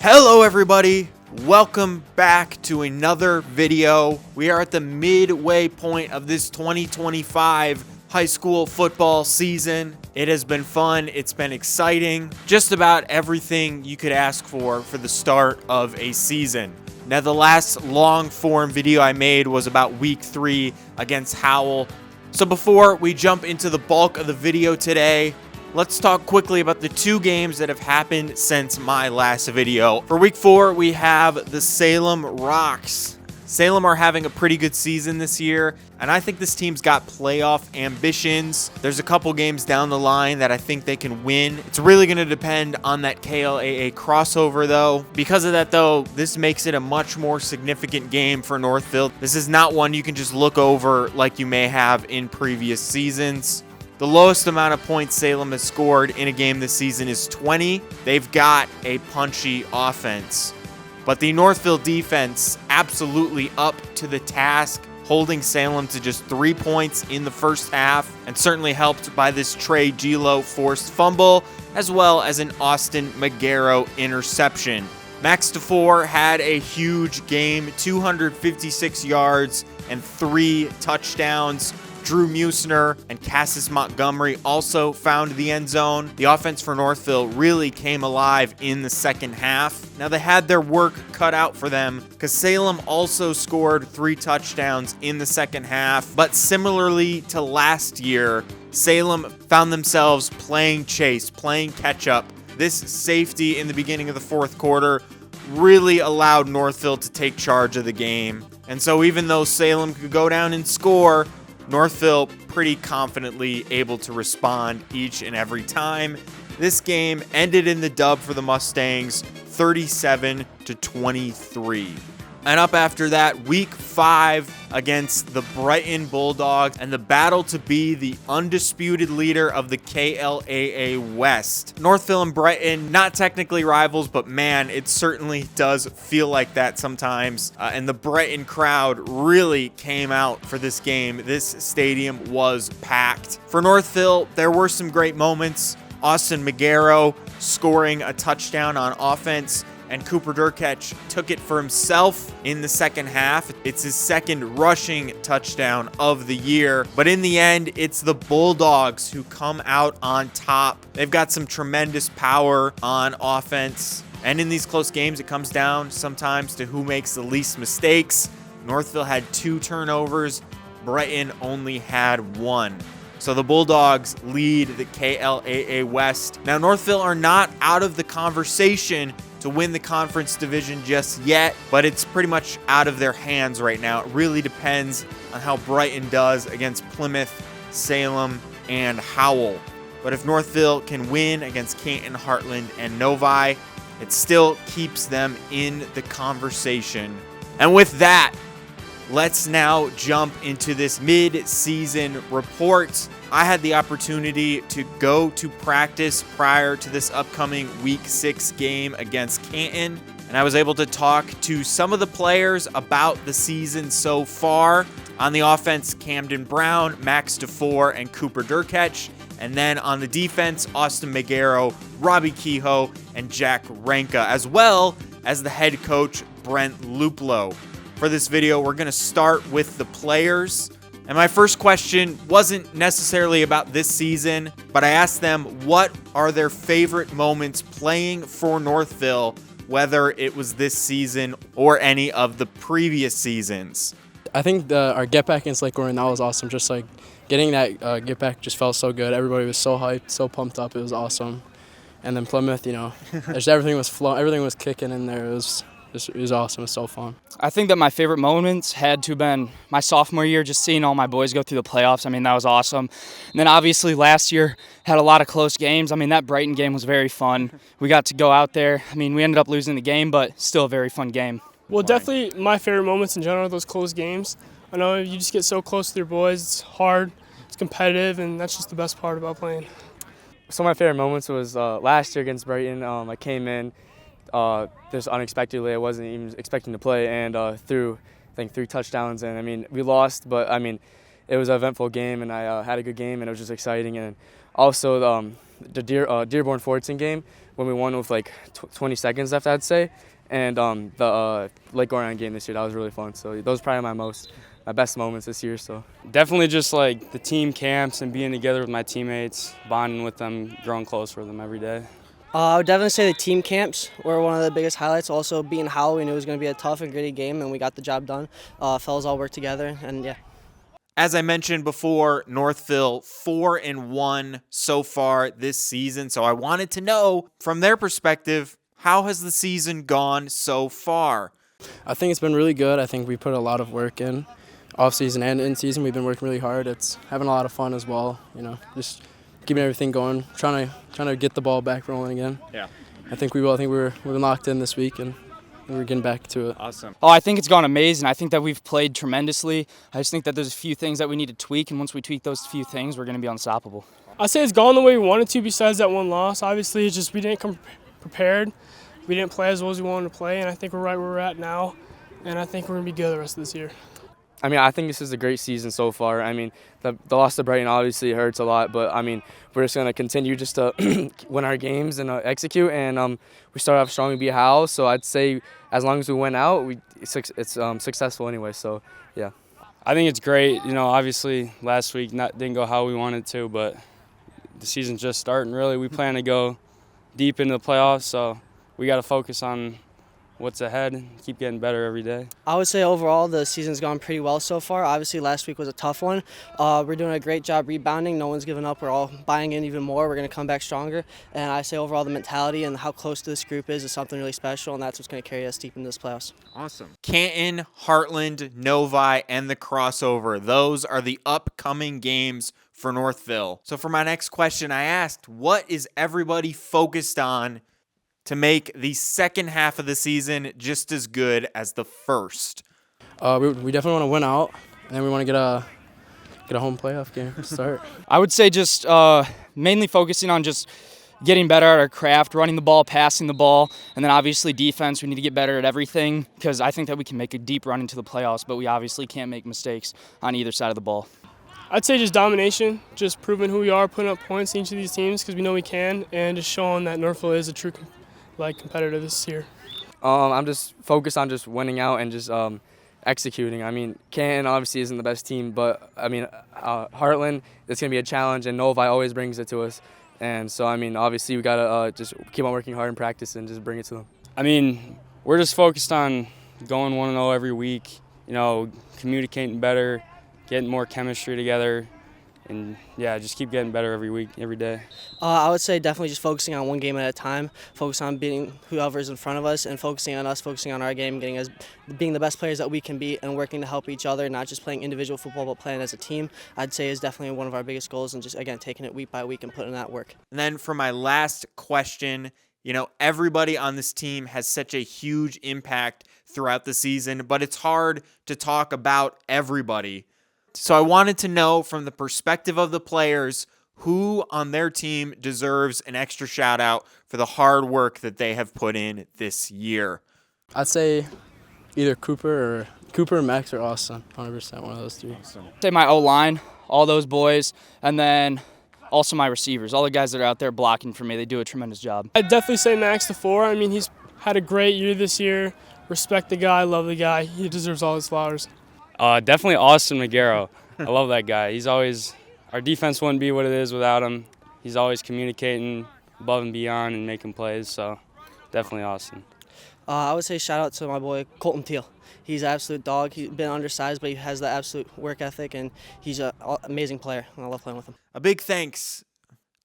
Hello everybody, welcome back to another video. We are at the midway point of this 2025 high school football season. It has been fun, it's been exciting, just about everything you could ask for the start of a season. Now the last long form video I made was about week 3 against Howell. So before we jump into the bulk of the video today, let's talk quickly about the 2 games that have happened since my last video. For week 4, we have the Salem Rocks. Salem are having a pretty good season this year, and I think this team's got playoff ambitions. There's a couple games down the line that I think they can win. It's really going to depend on that KLAA crossover, though. Because of that, though, this makes it a much more significant game for Northville. This is not one you can just look over like you may have in previous seasons. The lowest amount of points Salem has scored in a game this season is 20. They've got a punchy offense. But the Northville defense absolutely up to the task, holding Salem to just 3 points in the first half, and certainly helped by this Trey Gilo forced fumble, as well as an Austin McGarrow interception. Max DeFore had a huge game, 256 yards and 3 touchdowns. Drew Musner and Cassis Montgomery also found the end zone. The offense for Northville really came alive in the second half. Now they had their work cut out for them because Salem also scored 3 touchdowns in the second half. But similarly to last year, Salem found themselves playing chase, playing catch up. This safety in the beginning of the fourth quarter really allowed Northville to take charge of the game. And so even though Salem could go down and score, Northville pretty confidently able to respond each and every time. This game ended in the dub for the Mustangs, 37-23. And up after that, week 5 against the Brighton Bulldogs and the battle to be the undisputed leader of the KLAA West. Northville and Brighton, not technically rivals, but man, it certainly does feel like that sometimes. And the Brighton crowd really came out for this game. This stadium was packed. For Northville, there were some great moments. Austin McGarrow scoring a touchdown on offense, and Cooper Derkach took it for himself in the second half. It's his second rushing touchdown of the year. But in the end, it's the Bulldogs who come out on top. They've got some tremendous power on offense. And in these close games, it comes down sometimes to who makes the least mistakes. Northville had 2 turnovers. Brighton only had 1. So the Bulldogs lead the KLAA West. Now, Northville are not out of the conversation to win the conference division just yet, but it's pretty much out of their hands right now. It really depends on how Brighton does against Plymouth, Salem, and Howell. But if Northville can win against Canton, Heartland, and Novi, it still keeps them in the conversation. And with that, let's now jump into this mid-season report. I had the opportunity to go to practice prior to this upcoming Week 6 game against Canton, and I was able to talk to some of the players about the season so far. On the offense, Kamden Brown, Max DeFore, and Cooper Derkach. And then on the defense, Austin McGarrow, Robbie Kehoe, and Jack Ranka, as well as the head coach, Brent Luplow. For this video, we're going to start with the players. And my first question wasn't necessarily about this season, but I asked them what are their favorite moments playing for Northville, whether it was this season or any of the previous seasons. I think our get back against Lake Orion, that was awesome. Just like getting that get back just felt so good. Everybody was so hyped, so pumped up. It was awesome. And then Plymouth, just everything was flowing, everything was kicking in there. It was awesome. It was so fun. I think that my favorite moments had to have been my sophomore year, just seeing all my boys go through the playoffs. I mean, that was awesome. And then obviously last year had a lot of close games. I mean, that Brighton game was very fun. We got to go out there. I mean, we ended up losing the game, but still a very fun game. Well, definitely my favorite moments in general are those close games. I know you just get so close with your boys. It's hard, it's competitive, and that's just the best part about playing. Some of my favorite moments was last year against Brighton. I came in just unexpectedly. I wasn't even expecting to play, and threw, I think, 3 touchdowns. And I mean, we lost, but I mean, it was an eventful game, and I had a good game, and it was just exciting. And also the Dearborn-Fordson game, when we won with like 20 seconds left, I'd say. And the Lake Orion game this year, that was really fun. So those are probably my best moments this year. So Definitely just like the team camps and being together with my teammates, bonding with them, growing closer with them every day. I would definitely say the team camps were one of the biggest highlights. Also, being Howell, we knew it was going to be a tough and gritty game, and we got the job done. Fellas all worked together, and yeah. As I mentioned before, Northville 4-1 so far this season. So I wanted to know, from their perspective, how has the season gone so far? I think it's been really good. I think we put a lot of work in, off season and in season. We've been working really hard. It's having a lot of fun as well. Just keeping everything going, trying to get the ball back rolling again. Yeah. I think we will. I think we're locked in this week and we're getting back to it. Awesome. Oh, I think it's gone amazing. I think that we've played tremendously. I just think that there's a few things that we need to tweak, and once we tweak those few things, we're going to be unstoppable. I say it's gone the way we wanted to. Besides that one loss, obviously, it's just we didn't come prepared. We didn't play as well as we wanted to play, and I think we're right where we're at now. And I think we're going to be good the rest of this year. I mean, I think this is a great season so far. I mean, the loss to Brighton obviously hurts a lot, but I mean, we're just going to continue just to win our games and execute. And we started off strong, we beat Howell, so I'd say as long as we win out, it's successful anyway. So yeah. I think it's great. Obviously last week didn't go how we wanted to, but the season's just starting. Really, we plan to go deep into the playoffs, so we got to focus on what's ahead and keep getting better every day. I would say overall the season's gone pretty well so far. Obviously last week was a tough one. We're doing a great job rebounding. No one's giving up. We're all buying in even more. We're going to come back stronger. And I say overall the mentality and how close to this group is something really special, and that's what's going to carry us deep into this playoffs. Awesome. Canton, Heartland, Novi, and the crossover. Those are the upcoming games for Northville. So for my next question, I asked, what is everybody focused on to make the second half of the season just as good as the first? We definitely want to win out, and then we want to get a home playoff game to start. I would say just mainly focusing on just getting better at our craft, running the ball, passing the ball, and then obviously defense. We need to get better at everything because I think that we can make a deep run into the playoffs, but we obviously can't make mistakes on either side of the ball. I'd say just domination, just proving who we are, putting up points in each of these teams because we know we can, and just showing that Northville is a true competitor this year. I'm just focused on just winning out and just executing. I mean, Canton obviously isn't the best team, but I mean, Heartland, it's going to be a challenge, and Novi always brings it to us. And so, I mean, obviously we got to just keep on working hard in practice and just bring it to them. I mean, we're just focused on going 1-0 every week, communicating better, getting more chemistry together, and yeah, just keep getting better every week, every day. I would say definitely just focusing on one game at a time, focus on beating whoever's in front of us, and focusing on us, focusing on our game, being the best players that we can be, and working to help each other, not just playing individual football, but playing as a team. I'd say is definitely one of our biggest goals, and just again taking it week by week and putting in that work. And then for my last question, everybody on this team has such a huge impact throughout the season, but it's hard to talk about everybody. So I wanted to know from the perspective of the players, who on their team deserves an extra shout out for the hard work that they have put in this year. I'd say either Cooper or Max or Austin, 100% one of those three. I'd say my O-line, all those boys, and then also my receivers, all the guys that are out there blocking for me. They do a tremendous job. I'd definitely say Max DeFore. I mean, he's had a great year this year. Respect the guy, love the guy. He deserves all his flowers. Definitely Austin McGarrow. I love that guy. Our defense wouldn't be what it is without him. He's always communicating above and beyond and making plays, so definitely Austin. I would say shout out to my boy Colton Teal. He's an absolute dog. He's been undersized, but he has the absolute work ethic, and he's an amazing player, and I love playing with him. A big thanks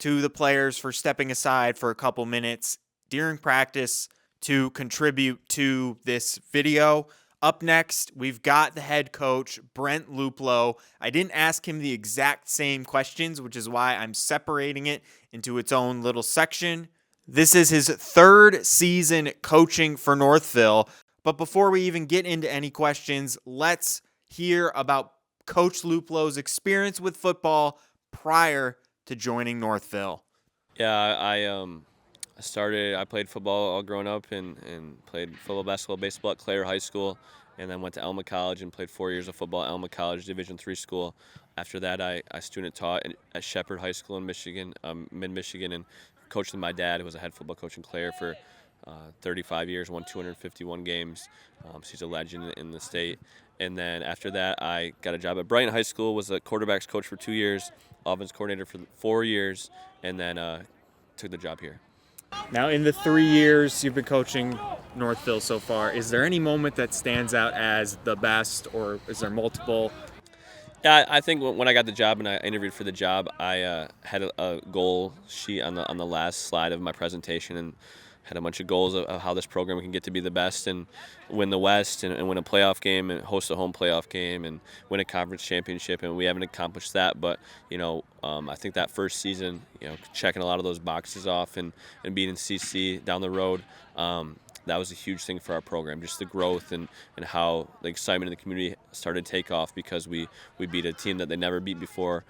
to the players for stepping aside for a couple minutes during practice to contribute to this video. Up next, we've got the head coach, Brent Luplow. I didn't ask him the exact same questions, which is why I'm separating it into its own little section. This is his third season coaching for Northville. But before we even get into any questions, let's hear about Coach Luplow's experience with football prior to joining Northville. Yeah, I played football all growing up and played football, basketball, baseball at Clare High School, and then went to Elma College and played 4 years of football at Elma College, Division III school. After that, I student taught at Shepherd High School in Michigan, mid-Michigan, and coached with my dad, who was a head football coach in Clare for 35 years, won 251 games. So he's a legend in the state. And then after that, I got a job at Brighton High School, was a quarterbacks coach for 2 years, offense coordinator for 4 years, and then took the job here. Now, in the 3 years you've been coaching Northville so far, is there any moment that stands out as the best, or is there multiple? Yeah, I think when I got the job and I interviewed for the job, I had a goal sheet on the last slide of my presentation and had a bunch of goals of how this program can get to be the best and win the West and win a playoff game and host a home playoff game and win a conference championship. And we haven't accomplished that, but I think that first season, checking a lot of those boxes off and beating CC down the road. That was a huge thing for our program, just the growth and how the excitement in the community started to take off because we beat a team that they never beat before.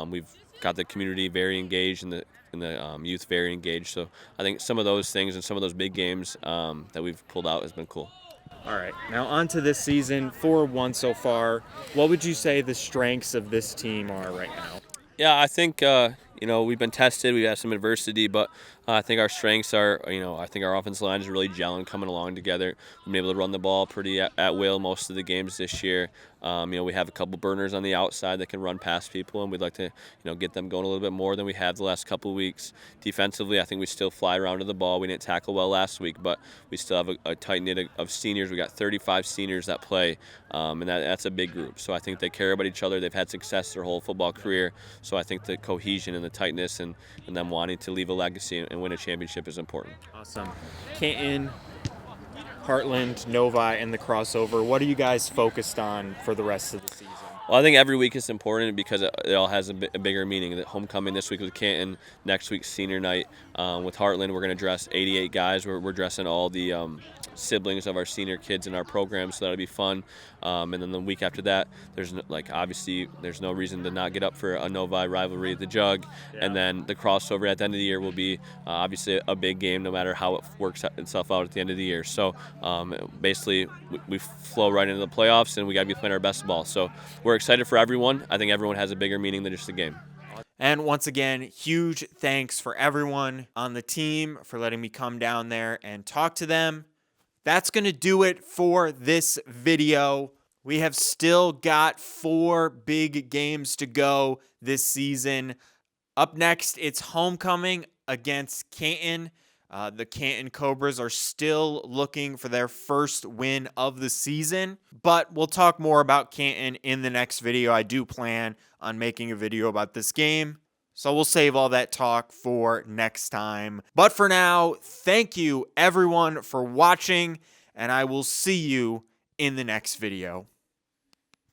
We've got the community very engaged and the youth very engaged. So I think some of those things and some of those big games that we've pulled out has been cool. All right, now on to this season, 4-1 so far. What would you say the strengths of this team are right now? Yeah, I think we've been tested. We've had some adversity, but I think our strengths are, I think our offensive line is really gelling, coming along together. We've been able to run the ball pretty at will most of the games this year. We have a couple burners on the outside that can run past people, and we'd like to, get them going a little bit more than we have the last couple of weeks. Defensively, I think we still fly around to the ball. We didn't tackle well last week, but we still have a tight knit of seniors. We got 35 seniors that play, and that's a big group. So I think they care about each other. They've had success their whole football career. So I think the cohesion and the tightness and them wanting to leave a legacy and win a championship is important. Awesome. Canton, Heartland, Novi, and the crossover. What are you guys focused on for the rest of the season? Well, I think every week is important because it all has a bigger meaning. The homecoming this week with Canton, next week's senior night. With Heartland, we're going to dress 88 guys. We're dressing all the siblings of our senior kids in our program, so that'll be fun. And then the week after that, obviously there's no reason to not get up for a Novi rivalry at the Jug. Yeah. And then the crossover at the end of the year will be obviously a big game, no matter how it works itself out at the end of the year. So basically, we flow right into the playoffs, and we got to be playing our best ball. So we're excited for everyone. I think everyone has a bigger meaning than just the game. And once again, huge thanks for everyone on the team for letting me come down there and talk to them. That's going to do it for this video. We have still got 4 big games to go this season. Up next, it's homecoming against Canton. The Canton Cobras are still looking for their first win of the season, but we'll talk more about Canton in the next video. I do plan on making a video about this game, so we'll save all that talk for next time. But for now, thank you everyone for watching, and I will see you in the next video.